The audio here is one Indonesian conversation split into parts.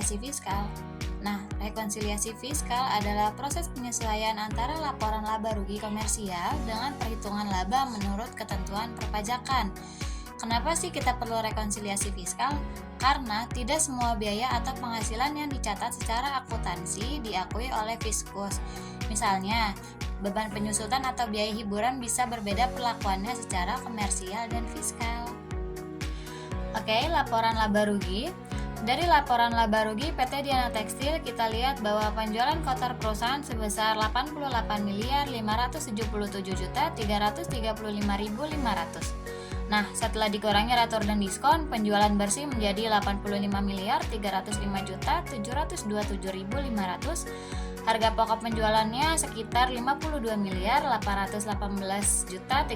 rekonsiliasi fiskal. Nah, rekonsiliasi fiskal adalah proses penyesuaian antara laporan laba rugi komersial dengan perhitungan laba menurut ketentuan perpajakan. Kenapa sih kita perlu rekonsiliasi fiskal? Karena tidak semua biaya atau penghasilan yang dicatat secara akuntansi diakui oleh Fiskus. Misalnya, beban penyusutan atau biaya hiburan bisa berbeda perlakuannya secara komersial dan fiskal. Oke, laporan laba rugi. Dari laporan laba rugi PT Diana Tekstil, kita lihat bahwa penjualan kotor perusahaan sebesar 88.377.335.500. Nah, setelah dikurangi retur dan diskon, penjualan bersih menjadi 85.305.727.500. Harga pokok penjualannya sekitar 52.818.340.000,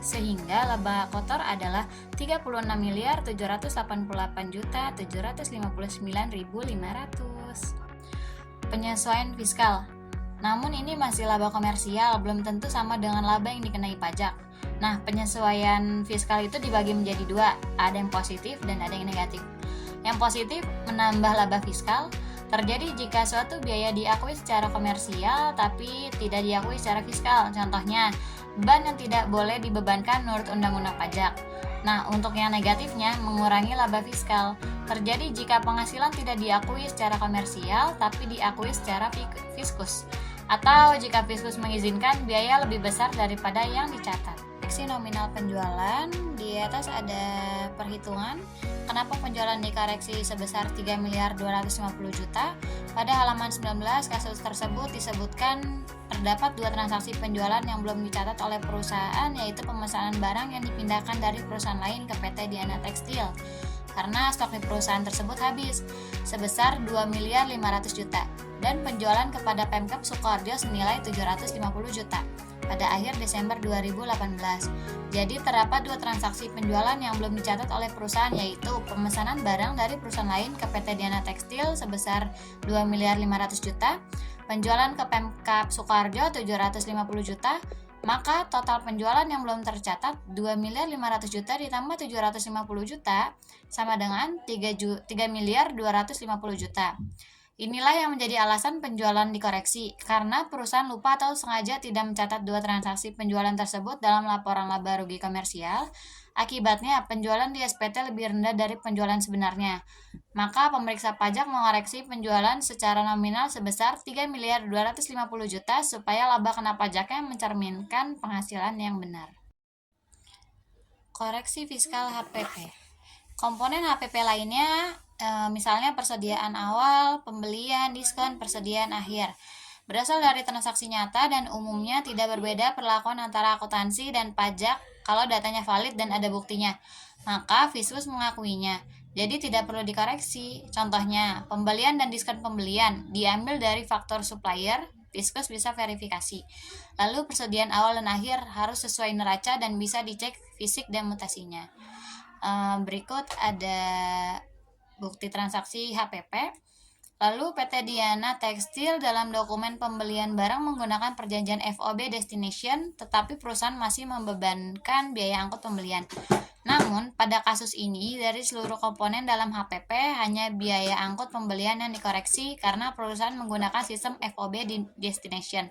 sehingga laba kotor adalah 36.788.759.500. Penyesuaian fiskal. Namun ini masih laba komersial, belum tentu sama dengan laba yang dikenai pajak. Nah, penyesuaian fiskal itu dibagi menjadi dua, ada yang positif dan ada yang negatif. Yang positif menambah laba fiskal terjadi jika suatu biaya diakui secara komersial tapi tidak diakui secara fiskal. Contohnya, beban yang tidak boleh dibebankan menurut undang-undang pajak. Nah, untuk yang negatifnya, mengurangi laba fiskal terjadi jika penghasilan tidak diakui secara komersial tapi diakui secara fiskus, atau jika fiskus mengizinkan biaya lebih besar daripada yang dicatat. Koreksi nominal penjualan, di atas ada perhitungan kenapa penjualan dikoreksi sebesar 3.250.000.000. Pada halaman 19 kasus tersebut disebutkan terdapat dua transaksi penjualan yang belum dicatat oleh perusahaan, yaitu pemesanan barang yang dipindahkan dari perusahaan lain ke PT Diana Tekstil karena stok di perusahaan tersebut habis sebesar 2.500.000.000 dan penjualan kepada Pemkab Sukoharjo senilai 750 juta pada akhir Desember 2018. Jadi terdapat dua transaksi penjualan yang belum dicatat oleh perusahaan, yaitu pemesanan barang dari perusahaan lain ke PT Diana Tekstil sebesar 2.500.000.000, penjualan ke Pemkab Sukoharjo 750 juta, maka total penjualan yang belum tercatat 2.500.000.000 ditambah 750 juta sama dengan 3.250.000.000. Inilah yang menjadi alasan penjualan dikoreksi, karena perusahaan lupa atau sengaja tidak mencatat dua transaksi penjualan tersebut dalam laporan laba rugi komersial. Akibatnya, penjualan di SPT lebih rendah dari penjualan sebenarnya. Maka pemeriksa pajak mengoreksi penjualan secara nominal sebesar 3.250.000.000 supaya laba kena pajaknya mencerminkan penghasilan yang benar. Koreksi fiskal HPP. Komponen HPP lainnya misalnya persediaan awal, pembelian, diskon, persediaan akhir, berasal dari transaksi nyata dan umumnya tidak berbeda perlakuan antara akuntansi dan pajak kalau datanya valid dan ada buktinya. Maka Fiskus mengakuinya, jadi tidak perlu dikoreksi. Contohnya, pembelian dan diskon pembelian diambil dari faktor supplier, Fiskus bisa verifikasi. Lalu persediaan awal dan akhir harus sesuai neraca dan bisa dicek fisik dan mutasinya. Berikut ada bukti transaksi HPP. Lalu PT Diana Tekstil dalam dokumen pembelian barang menggunakan perjanjian FOB destination, tetapi perusahaan masih membebankan biaya angkut pembelian. Namun, pada kasus ini, dari seluruh komponen dalam HPP, hanya biaya angkut pembelian yang dikoreksi karena perusahaan menggunakan sistem FOB destination,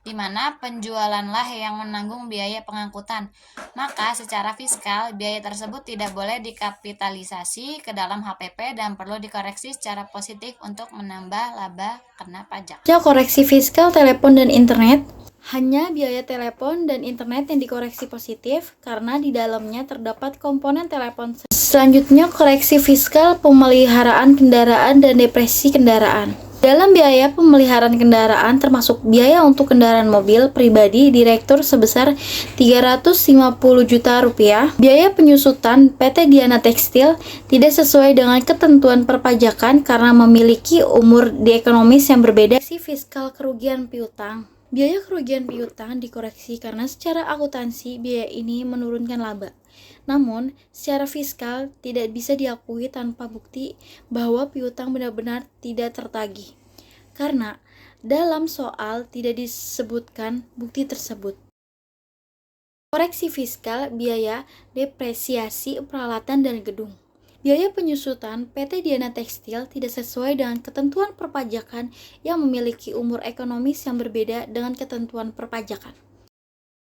di mana penjualanlah yang menanggung biaya pengangkutan. Maka, secara fiskal, biaya tersebut tidak boleh dikapitalisasi ke dalam HPP dan perlu dikoreksi secara positif untuk menambah laba kena pajak. Koreksi fiskal telepon dan internet. Hanya biaya telepon dan internet yang dikoreksi positif karena di dalamnya terdapat komponen telepon. Selanjutnya, koreksi fiskal pemeliharaan kendaraan dan depresi kendaraan. Dalam biaya pemeliharaan kendaraan termasuk biaya untuk kendaraan mobil pribadi direktur sebesar 350 juta rupiah. Biaya penyusutan PT Diana Tekstil tidak sesuai dengan ketentuan perpajakan karena memiliki umur di ekonomis yang berbeda. Fiskal kerugian piutang. Biaya kerugian piutang dikoreksi karena secara akuntansi biaya ini menurunkan laba. Namun, secara fiskal tidak bisa diakui tanpa bukti bahwa piutang benar-benar tidak tertagih. Karena dalam soal tidak disebutkan bukti tersebut. Koreksi fiskal biaya depresiasi peralatan dan gedung. Biaya penyusutan PT Diana Tekstil tidak sesuai dengan ketentuan perpajakan yang memiliki umur ekonomis yang berbeda dengan ketentuan perpajakan.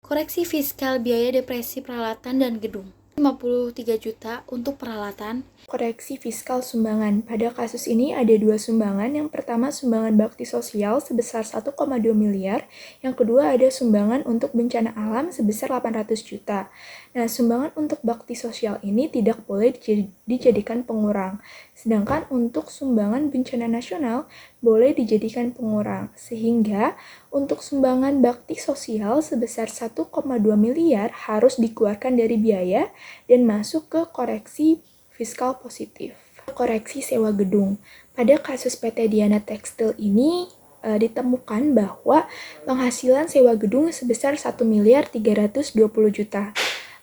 Koreksi fiskal biaya depresi peralatan dan gedung. 53 juta untuk peralatan. Koreksi fiskal sumbangan. Pada kasus ini ada dua sumbangan. Yang pertama sumbangan bakti sosial sebesar 1,2 miliar. Yang kedua ada sumbangan untuk bencana alam sebesar 800 juta. Nah, sumbangan untuk bakti sosial ini tidak boleh dijadikan pengurang. Sedangkan untuk sumbangan bencana nasional boleh dijadikan pengurang. Sehingga untuk sumbangan bakti sosial sebesar 1,2 miliar harus dikeluarkan dari biaya dan masuk ke koreksi fiskal positif. Koreksi sewa gedung. Pada kasus PT Diana Tekstil ini ditemukan bahwa penghasilan sewa gedung sebesar 1 miliar 320 juta.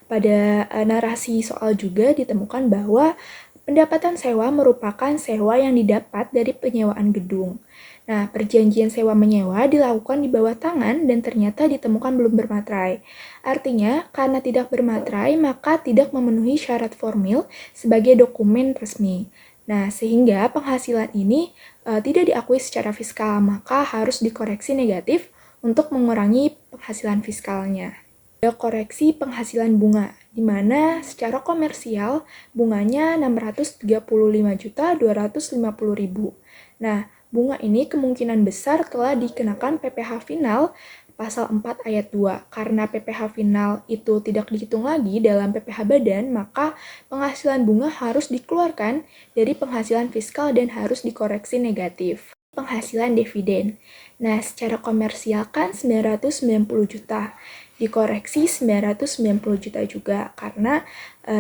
Pada narasi soal juga ditemukan bahwa pendapatan sewa merupakan sewa yang didapat dari penyewaan gedung. Nah, perjanjian sewa menyewa dilakukan di bawah tangan dan ternyata ditemukan belum bermaterai. Artinya, karena tidak bermaterai, maka tidak memenuhi syarat formil sebagai dokumen resmi. Nah, sehingga penghasilan ini tidak diakui secara fiskal, maka harus dikoreksi negatif untuk mengurangi penghasilan fiskalnya. Ada koreksi penghasilan bunga, di mana secara komersial bunganya 635.250.000. Nah, bunga ini kemungkinan besar telah dikenakan PPh final pasal 4 ayat 2. Karena PPh final itu tidak dihitung lagi dalam PPh badan, maka penghasilan bunga harus dikeluarkan dari penghasilan fiskal dan harus dikoreksi negatif. Penghasilan dividen. Nah, secara komersial kan 990 juta. Dikoreksi 990 juta juga karena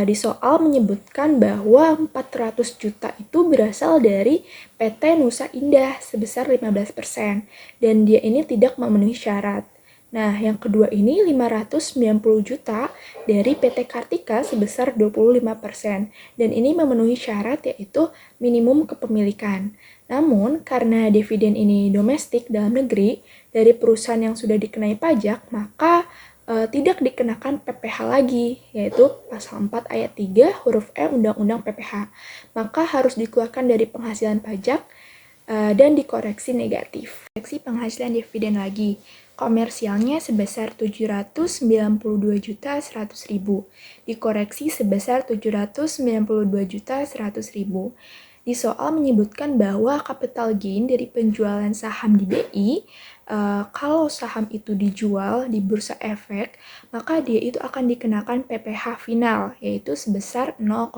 di soal menyebutkan bahwa 400 juta itu berasal dari PT Nusa Indah sebesar 15% dan dia ini tidak memenuhi syarat. Nah, yang kedua ini 590 juta dari PT Kartika sebesar 25% dan ini memenuhi syarat yaitu minimum kepemilikan. Namun, karena dividen ini domestik dalam negeri dari perusahaan yang sudah dikenai pajak, maka tidak dikenakan PPh lagi, yaitu pasal 4 ayat 3 huruf E Undang-Undang PPh. Maka harus dikeluarkan dari penghasilan pajak dan dikoreksi negatif. Koreksi penghasilan dividen lagi. Komersialnya sebesar 792.100.000, dikoreksi sebesar 792.100.000. Di soal menyebutkan bahwa capital gain dari penjualan saham di BI, kalau saham itu dijual di bursa efek, maka dia itu akan dikenakan PPh final, yaitu sebesar 0,1%.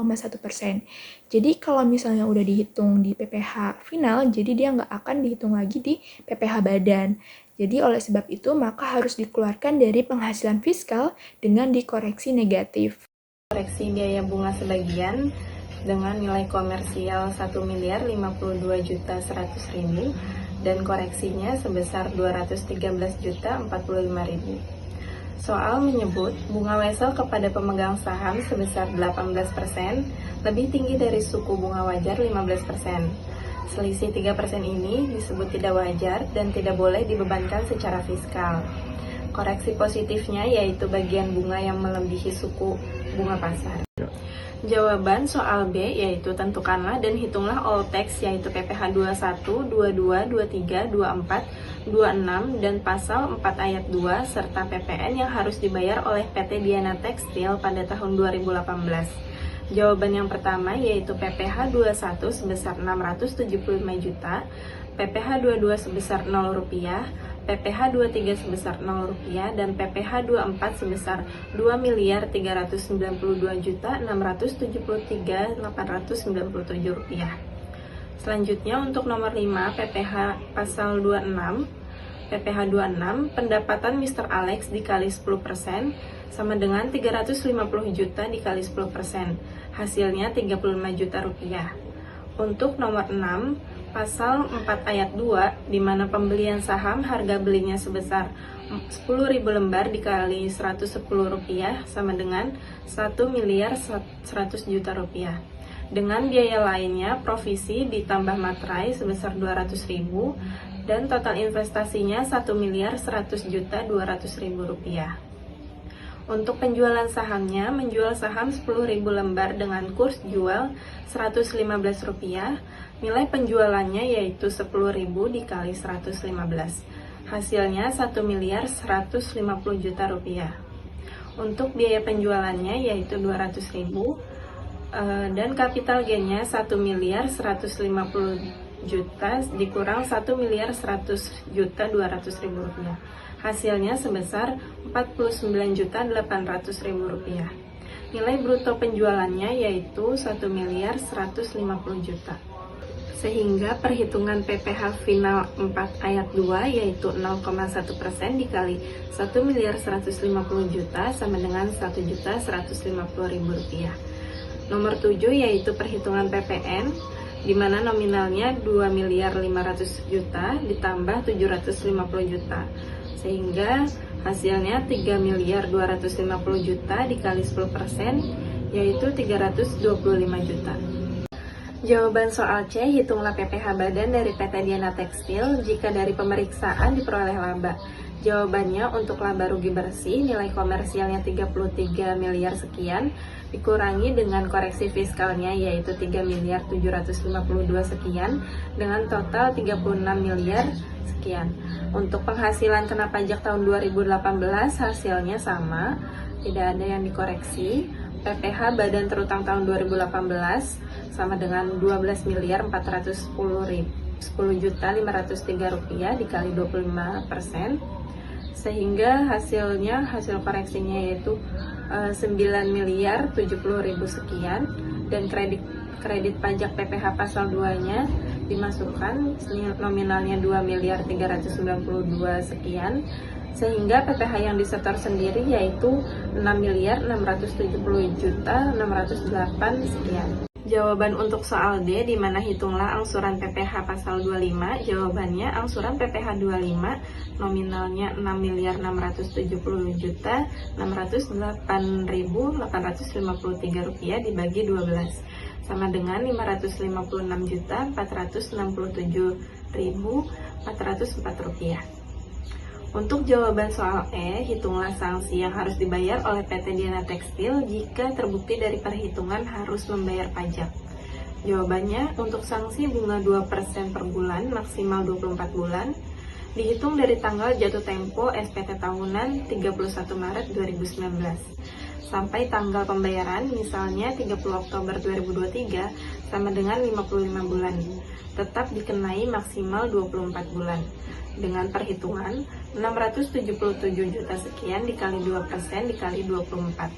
Jadi kalau misalnya udah dihitung di PPh final, jadi dia nggak akan dihitung lagi di PPh badan. Jadi oleh sebab itu, maka harus dikeluarkan dari penghasilan fiskal dengan dikoreksi negatif. Koreksi biaya bunga sebagian dengan nilai komersial 1.052.100.000 dan koreksinya sebesar 213.045.000. Soal menyebut bunga wesel kepada pemegang saham sebesar 18% lebih tinggi dari suku bunga wajar 15%. Selisih 3% ini disebut tidak wajar dan tidak boleh dibebankan secara fiskal. Koreksi positifnya yaitu bagian bunga yang melebihi suku bunga pasar. Jawaban soal B yaitu tentukanlah dan hitunglah all tax yaitu PPh 21, 22, 23, 24, 26 dan pasal 4 ayat 2 serta PPN yang harus dibayar oleh PT Diana Tekstil pada tahun 2018. Jawaban yang pertama yaitu PPh 21 sebesar 675 juta, PPh 22 sebesar 0 rupiah, PPh 23 sebesar 0 rupiah dan PPh 24 sebesar 2.392.673.897 rupiah. Selanjutnya untuk nomor 5 PPh pasal 26 PPh 26 pendapatan Mr. Alex dikali 10% sama dengan 350 juta dikali 10%, hasilnya 35 juta rupiah. Untuk nomor 6 Pasal 4 ayat 2, di mana pembelian saham harga belinya sebesar 10.000 lembar dikali 110 rupiah sama dengan 1.100.000.000 rupiah. Dengan biaya lainnya, provisi ditambah materai sebesar 200.000 dan total investasinya 1.100.200.000 rupiah. Untuk penjualan sahamnya, menjual saham 10.000 lembar dengan kurs jual Rp115, nilai penjualannya yaitu 10.000 dikali 115. Hasilnya 1.150 juta rupiah. Untuk biaya penjualannya yaitu 200.000 dan capital gainnya 1.150 juta dikurang 1.100.200.000 rupiah. Hasilnya sebesar 49.800.000 rupiah. Nilai bruto penjualannya yaitu 1.150 juta. Sehingga perhitungan PPh final 4 ayat 2 yaitu 0,1% dikali 1.150 juta sama dengan 1.150.000 rupiah. Nomor 7 yaitu perhitungan PPN, di mana nominalnya 2.500.000 juta ditambah 750 juta. Sehingga hasilnya 3.250 juta dikali 10% yaitu 325 juta. Jawaban soal C, hitunglah PPh badan dari PT Diana Tekstil jika dari pemeriksaan diperoleh laba. Jawabannya untuk laba rugi bersih nilai komersialnya 33 miliar sekian dikurangi dengan koreksi fiskalnya yaitu 3.752 sekian dengan total 36 miliar sekian. Untuk penghasilan kena pajak tahun 2018 hasilnya sama, tidak ada yang dikoreksi. PPh badan terutang tahun 2018 sama dengan 12.410.503 rupiah dikali 25%, sehingga hasil koreksinya yaitu 9.070.000 sekian, dan kredit pajak PPh pasal 2-nya dimasukkan nominalnya 2.392 sekian, sehingga PPh yang disetor sendiri yaitu 6.670.608 sekian. Jawaban untuk soal D, di mana hitunglah angsuran PPh pasal 25. Jawabannya angsuran PPh 25 nominalnya 6.670.608.853 rupiah dibagi 12 sama dengan 556.467.404 rupiah. Untuk jawaban soal E, hitunglah sanksi yang harus dibayar oleh PT Diana Tekstil jika terbukti dari perhitungan harus membayar pajak. Jawabannya, untuk sanksi bunga 2% per bulan maksimal 24 bulan, dihitung dari tanggal jatuh tempo SPT tahunan 31 Maret 2019 sampai tanggal pembayaran misalnya 30 Oktober 2023 sama dengan 55 bulan, tetap dikenai maksimal 24 bulan dengan perhitungan 677 juta sekian dikali 2% dikali 24.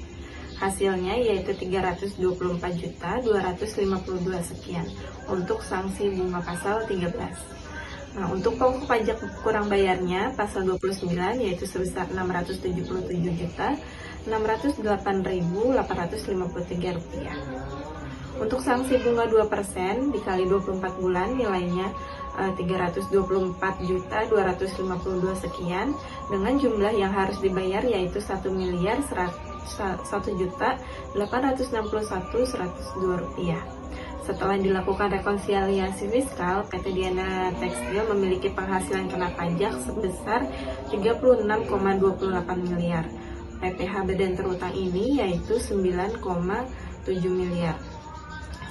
Hasilnya yaitu 324.252 sekian untuk sanksi bunga pasal 13. Nah, untuk pokok pajak kurang bayarnya pasal 29 yaitu sebesar 677.608.853 rupiah. Untuk sanksi bunga 2% dikali 24 bulan nilainya 324.252 sekian dengan jumlah yang harus dibayar yaitu 1.100.861.102 rupiah. Setelah dilakukan rekonsiliasi fiskal, PT Diana Tekstil memiliki penghasilan kena pajak sebesar 36,28 miliar. PPh badan terutang ini yaitu 9,7 miliar.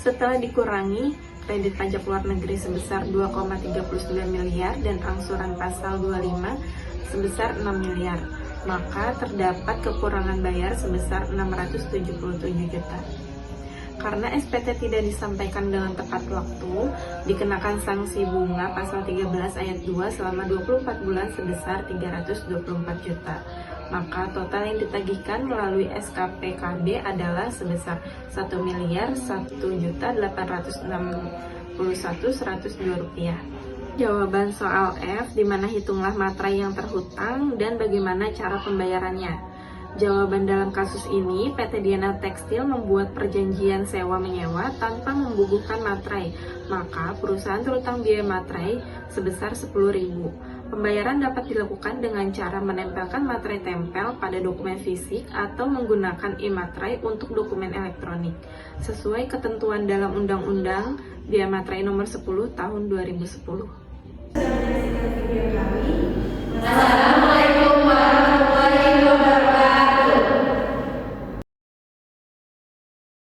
Setelah dikurangi kredit pajak luar negeri sebesar 2,39 miliar dan angsuran pasal 25 sebesar 6 miliar, maka terdapat kekurangan bayar sebesar 677 juta. Karena SPT tidak disampaikan dengan tepat waktu, dikenakan sanksi bunga pasal 13 ayat 2 selama 24 bulan sebesar 324 juta. Maka total yang ditagihkan melalui SKPKB adalah sebesar 1.861.102 rupiah. Jawaban soal F, di mana hitunglah materai yang terhutang dan bagaimana cara pembayarannya. Jawaban dalam kasus ini, PT Diana Tekstil membuat perjanjian sewa-menyewa tanpa membubuhkan materai, maka perusahaan terutang biaya materai sebesar 10.000. Pembayaran dapat dilakukan dengan cara menempelkan materai tempel pada dokumen fisik atau menggunakan e-materai untuk dokumen elektronik, sesuai ketentuan dalam Undang-Undang Biaya Materai Nomor 10 Tahun 2010.